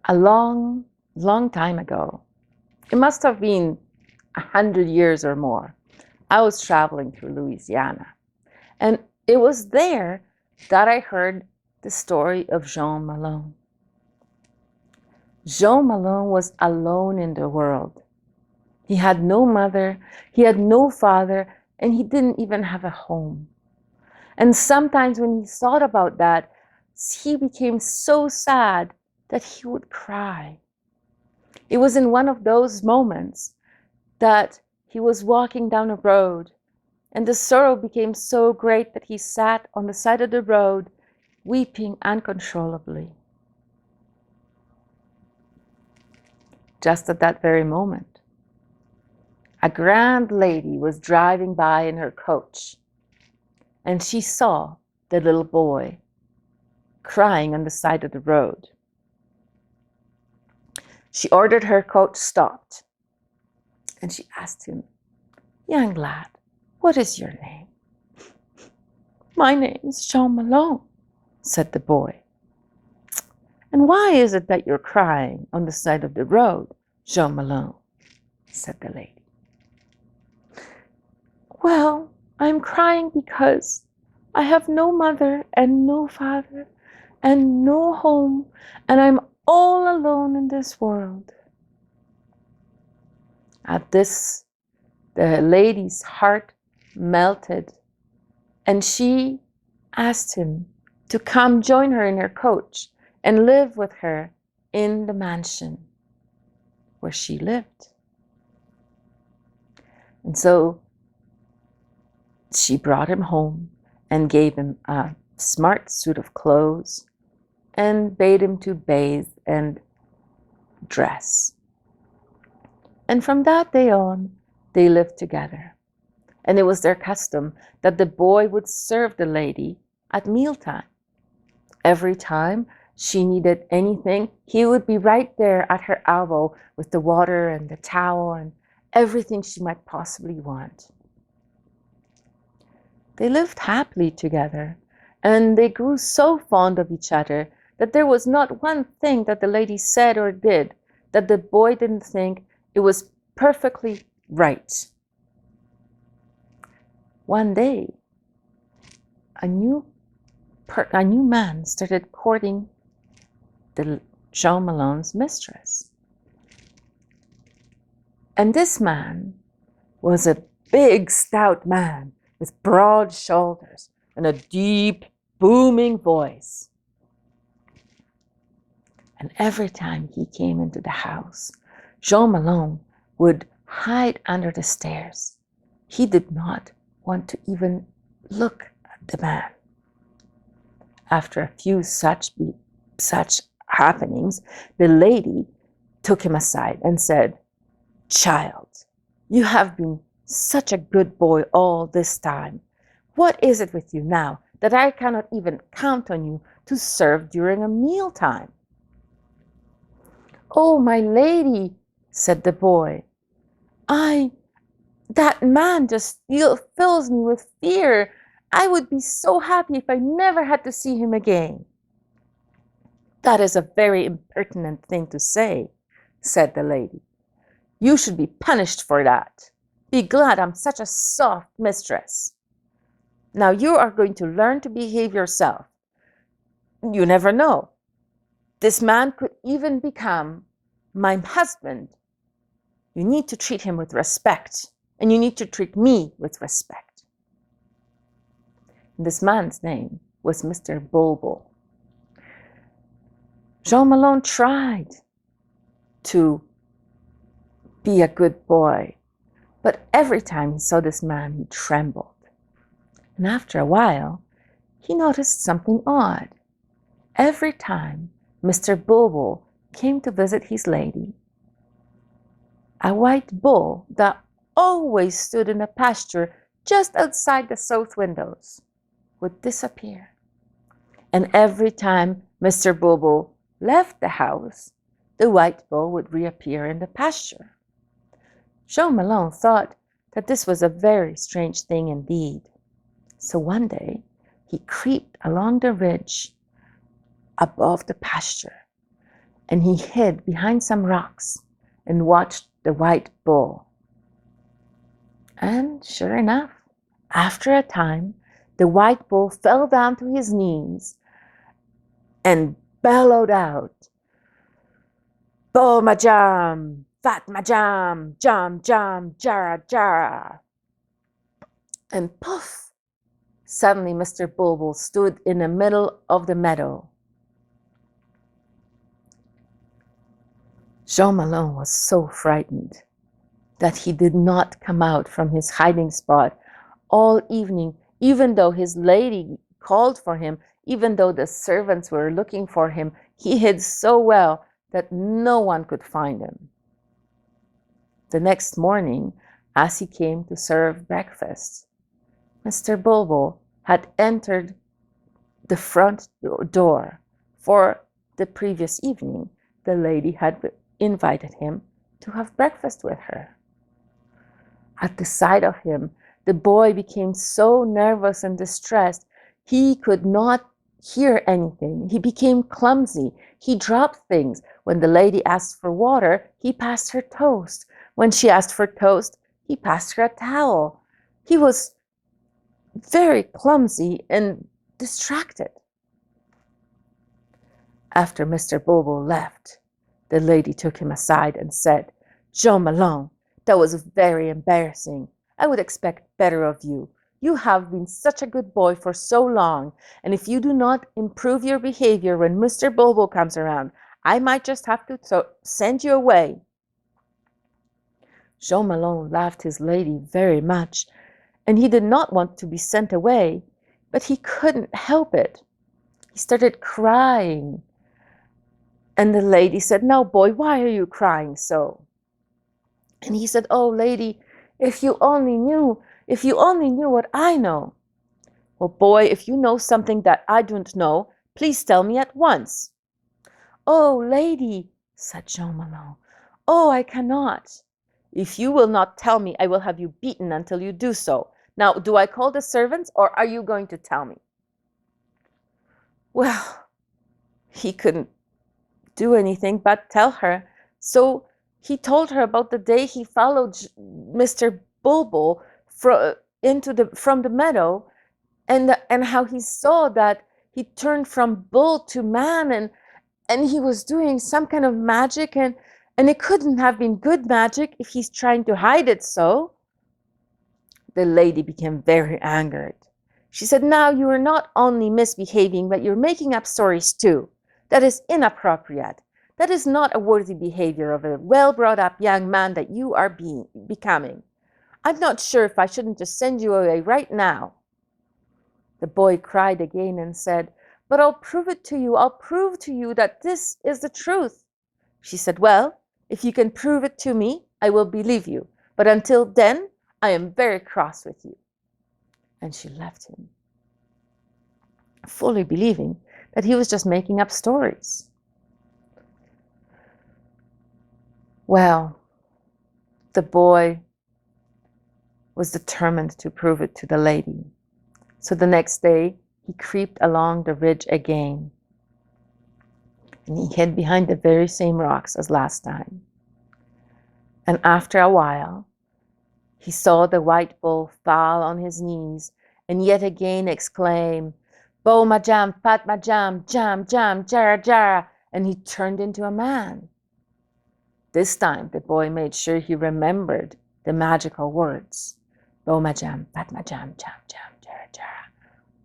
A long, long time ago, it must have been 100 years or more, I was traveling through Louisiana. And it was there that I heard the story of Jean Mallin. Jean Mallin was alone in the world. He had no mother, he had no father, and he didn't even have a home. And sometimes when he thought about that, he became so sad that he would cry. It was in one of those moments that he was walking down a road, and the sorrow became so great that he sat on the side of the road, weeping uncontrollably. Just at that very moment, a grand lady was driving by in her coach, and she saw the little boy crying on the side of the road. She ordered her coach stopped, and she asked him, "Young lad, what is your name?" "My name is Jean Mallin," said the boy. "And why is it that you're crying on the side of the road, Jean Mallin?" said the lady. "Well, I'm crying because I have no mother and no father and no home, and I'm all alone in this world." At this, the lady's heart melted, and she asked him to come join her in her coach and live with her in the mansion where she lived. And so she brought him home and gave him a smart suit of clothes and bade him to bathe and dress. And from that day on, they lived together. And it was their custom that the boy would serve the lady at mealtime. Every time she needed anything, he would be right there at her elbow with the water and the towel and everything she might possibly want. They lived happily together, and they grew so fond of each other that there was not one thing that the lady said or did that the boy didn't think it was perfectly right. One day, a new man started courting Jean Mallin's mistress. And this man was a big, stout man with broad shoulders and a deep, booming voice. And every time he came into the house, Jean Mallin would hide under the stairs. He did not want to even look at the man. After a few such happenings, the lady took him aside and said, "Child, you have been such a good boy all this time. What is it with you now that I cannot even count on you to serve during a mealtime?" "Oh, my lady," said the boy, that man just fills me with fear. I would be so happy if I never had to see him again." "That is a very impertinent thing to say," said the lady. "You should be punished for that. Be glad I'm such a soft mistress. Now you are going to learn to behave yourself. You never know. This man could even become my husband. You need to treat him with respect, and you need to treat me with respect." This man's name was Mr. Bulbul. Jean Mallin tried to be a good boy, but every time he saw this man, he trembled. And after a while, he noticed something odd. Every time Mr. Bulbul came to visit his lady, a white bull that always stood in a pasture just outside the south windows would disappear. And every time Mr. Bulbul left the house, the white bull would reappear in the pasture. Jean Mallin thought that this was a very strange thing indeed. So one day, he creeped along the ridge above the pasture, and he hid behind some rocks and watched the white bull. And sure enough, after a time, the white bull fell down to his knees and bellowed out, "Bo majam, fat majam, jam jam, jara jara." And poof! Suddenly Mr. Bulbul stood in the middle of the meadow. Jean Mallin was so frightened that he did not come out from his hiding spot all evening, even though his lady called for him, even though the servants were looking for him. He hid so well that no one could find him. The next morning, as he came to serve breakfast, Mr. Bulbul had entered the front door, for the previous evening the lady had invited him to have breakfast with her. At the sight of him, the boy became so nervous and distressed, he could not hear anything. He became clumsy. He dropped things. When the lady asked for water, he passed her toast. When she asked for toast, he passed her a towel. He was very clumsy and distracted. After Mr. Bulbul left, the lady took him aside and said, "Jean Mallin, that was very embarrassing. I would expect better of you. You have been such a good boy for so long, and if you do not improve your behavior when Mr. Bulbul comes around, I might just have to send you away." Jean Mallin loved his lady very much, and he did not want to be sent away, but he couldn't help it. He started crying. And the lady said, "Now, boy, why are you crying so?" And he said, "Oh, lady, if you only knew what I know." "Well, boy, if you know something that I don't know, please tell me at once." "Oh, lady," said Jean Mallin, "oh, I cannot." "If you will not tell me, I will have you beaten until you do so. Now, do I call the servants, or are you going to tell me?" Well, he couldn't do anything but tell her. So he told her about the day he followed Mr. Bulbul from the meadow, and how he saw that he turned from bull to man, and he was doing some kind of magic, and it couldn't have been good magic if he's trying to hide it so. The lady became very angered. She said, "Now you are not only misbehaving, but you're making up stories too. That is inappropriate. That is not a worthy behavior of a well-brought-up young man that you are becoming. I'm not sure if I shouldn't just send you away right now." The boy cried again and said, "But I'll prove it to you. I'll prove to you that this is the truth." She said, "Well, if you can prove it to me, I will believe you. But until then, I am very cross with you." And she left him, fully believing that he was just making up stories. Well, the boy was determined to prove it to the lady. So the next day, he creeped along the ridge again, and he hid behind the very same rocks as last time. And after a while, he saw the white bull fall on his knees and yet again exclaim, "Bo majam, fat majam, jam jam, jara jara," and he turned into a man. This time, the boy made sure he remembered the magical words. "Bo majam, fat majam, jam jam, jara jara.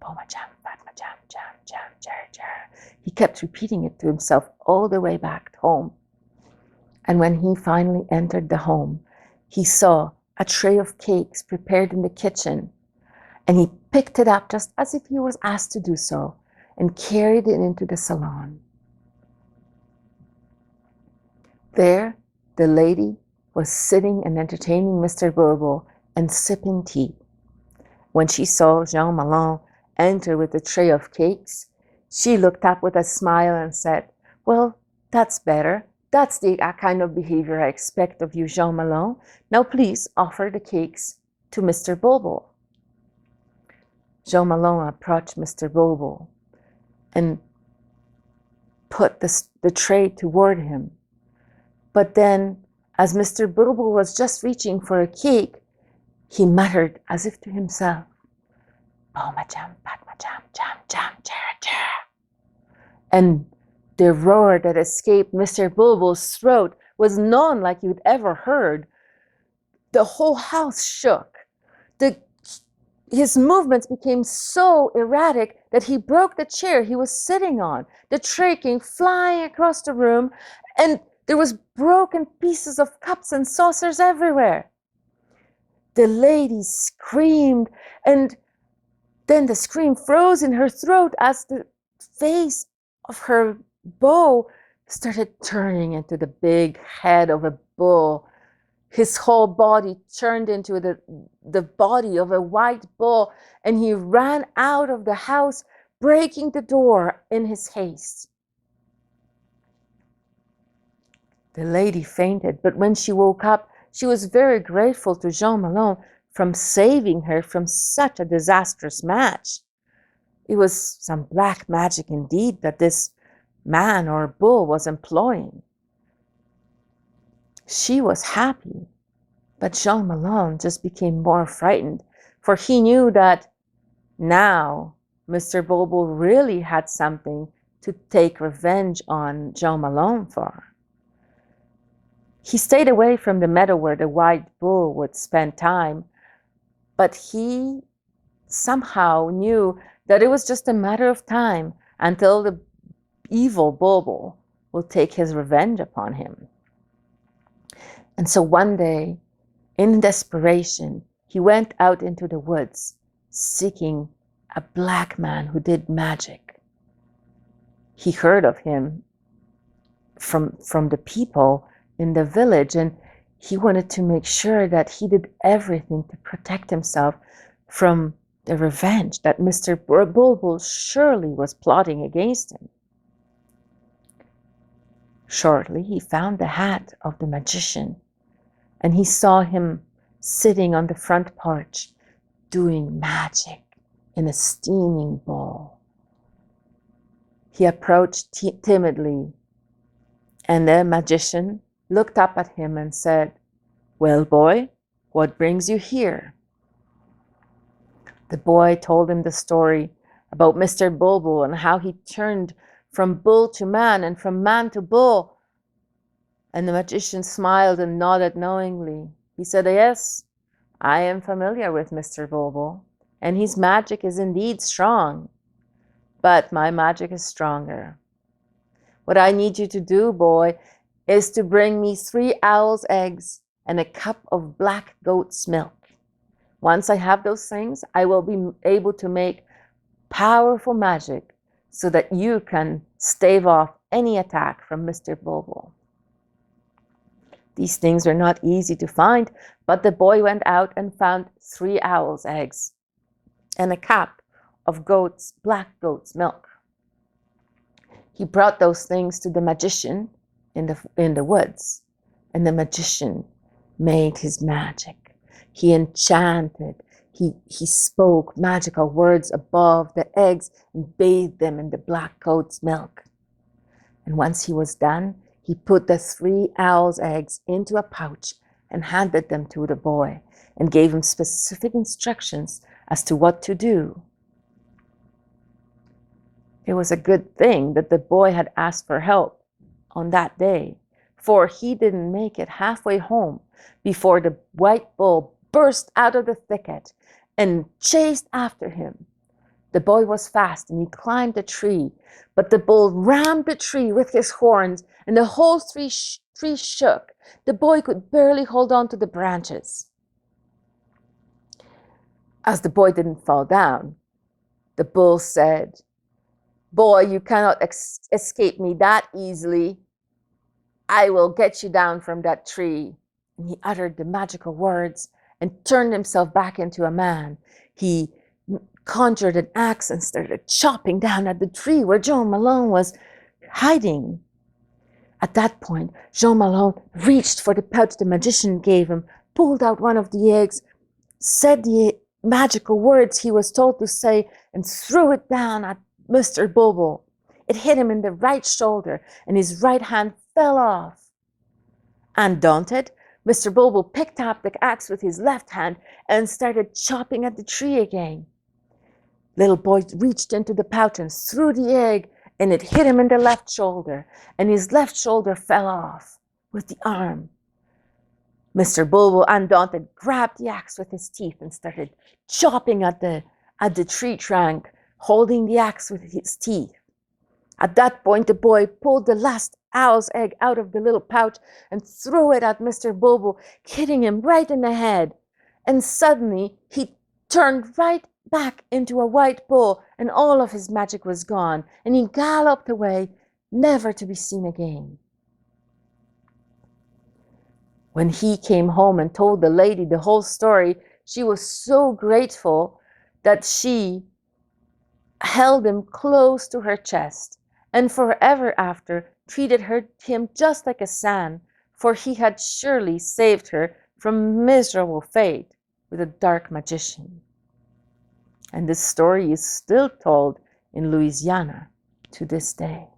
Bo majam, fat majam, jam jam, jara jara." He kept repeating it to himself all the way back home. And when he finally entered the home, he saw a tray of cakes prepared in the kitchen, and he picked it up just as if he was asked to do so and carried it into the salon. There, the lady was sitting and entertaining Mr. Bulbul and sipping tea. When she saw Jean Mallin enter with a tray of cakes, she looked up with a smile and said, "Well, that's better. That's the kind of behavior I expect of you, Jean Mallin. Now please offer the cakes to Mr. Bulbul." Jean Mallin approached Mr. Bulbul and put the tray toward him. But then, as Mr. Bulbul was just reaching for a cake, he muttered as if to himself, "Boma jam, patma jam, jam, jam, jara, jara." And the roar that escaped Mr. Bulbul's throat was none like you'd ever heard. The whole house shook. His movements became so erratic that he broke the chair he was sitting on. The tray came flying across the room, and there was broken pieces of cups and saucers everywhere. The lady screamed, and then the scream froze in her throat as the face of her beau started turning into the big head of a bull. His whole body turned into the body of a white bull, and he ran out of the house, breaking the door in his haste. The lady fainted, but when she woke up, she was very grateful to Jean Mallin for saving her from such a disastrous match. It was some black magic indeed that this man or bull was employing. She was happy, but Jean Mallin just became more frightened, for he knew that now Mr. Bulbul really had something to take revenge on Jean Mallin for. He stayed away from the meadow where the white bull would spend time, but he somehow knew that it was just a matter of time until the evil Bulbul will take his revenge upon him. And so one day, in desperation, he went out into the woods, seeking a black man who did magic. He heard of him from the people in the village, and he wanted to make sure that he did everything to protect himself from the revenge that Mr. Bulbul surely was plotting against him. Shortly, he found the hat of the magician, and he saw him sitting on the front porch doing magic in a steaming bowl. He approached timidly, and the magician looked up at him and said, "Well, boy, what brings you here?" The boy told him the story about Mr. Bulbul and how he turned from bull to man and from man to bull. And the magician smiled and nodded knowingly. He said, "Yes, I am familiar with Mr. Bulbul, and his magic is indeed strong, but my magic is stronger. What I need you to do, boy, is to bring me 3 owl's eggs and a cup of black goat's milk. Once I have those things, I will be able to make powerful magic so that you can stave off any attack from Mr. Bulbul." These things were not easy to find, but the boy went out and found 3 owl's eggs and a cup of black goat's milk. He brought those things to the magician in the woods, and the magician made his magic. He enchanted, he spoke magical words above the eggs and bathed them in the black goat's milk. And once he was done, he put the 3 owl's eggs into a pouch and handed them to the boy and gave him specific instructions as to what to do. It was a good thing that the boy had asked for help on that day, for he didn't make it halfway home before the white bull burst out of the thicket and chased after him. The boy was fast and he climbed the tree, but the bull rammed the tree with his horns and the whole tree shook. The boy could barely hold on to the branches. As the boy didn't fall down, the bull said, "Boy, you cannot escape me that easily. I will get you down from that tree." And he uttered the magical words and turned himself back into a man. He conjured an axe and started chopping down at the tree where Jean Mallin was hiding. At that point, Jean Mallin reached for the pouch the magician gave him, pulled out one of the eggs, said the magical words he was told to say, and threw it down at Mr. Bulbul. It hit him in the right shoulder, and his right hand fell off. Undaunted, Mr. Bulbul picked up the axe with his left hand and started chopping at the tree again. Little Boy reached into the pouch and threw the egg, and it hit him in the left shoulder, and his left shoulder fell off with the arm. Mr. Bulbul, undaunted, grabbed the axe with his teeth and started chopping at the tree trunk, holding the axe with his teeth. At that point, the boy pulled the last owl's egg out of the little pouch and threw it at Mr. Bulbul, hitting him right in the head. And suddenly, he turned right back into a white bull, and all of his magic was gone, and he galloped away, never to be seen again. When he came home and told the lady the whole story, she was so grateful that she held him close to her chest, and forever after treated him just like a son, for he had surely saved her from miserable fate with a dark magician. And this story is still told in Louisiana to this day.